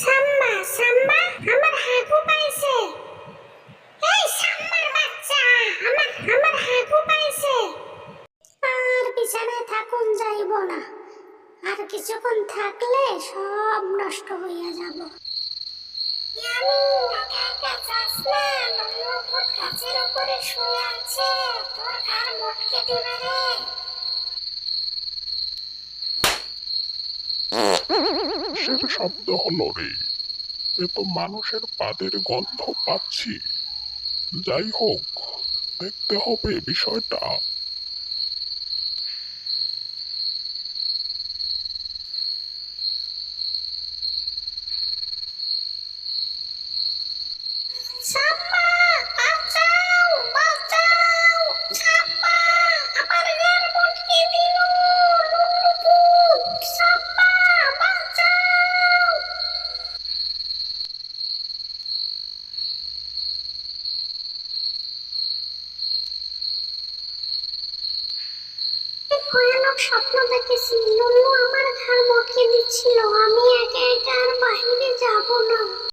সাম্মা সাম্মা আমার হাগু পাইছে। এই সাম্মার বাচ্চা, আমার হাগু পাইছে। আর বিছানায় থাকুন যাইব না, আর কিছুক্ষণ থাকলে সব নষ্ট হইয়া যাব। ইয়ামি একা একা যাস না, নমরুদ গাছের উপরে শুয়ে আছে, তোর ঘাড় মটকে দিবে রে। কিসের শব্দ হলো রে? এ তো মানুষের পাদের গন্ধ পাচ্ছি। যাই হোক, দেখতে হবে বিষয়টা। সাম্মা বাঁচাও বাঁচাও, সাম্মা আমার ঘাড় মটকে দিল, নমরুদ সাম্মা বাঁচাও। ভয়ানক স্বপ্ন দেখেছি, লুলু আমার ঘাড় মটকে দিচ্ছিল। আমি একা একা আর বাহিরে যাব না।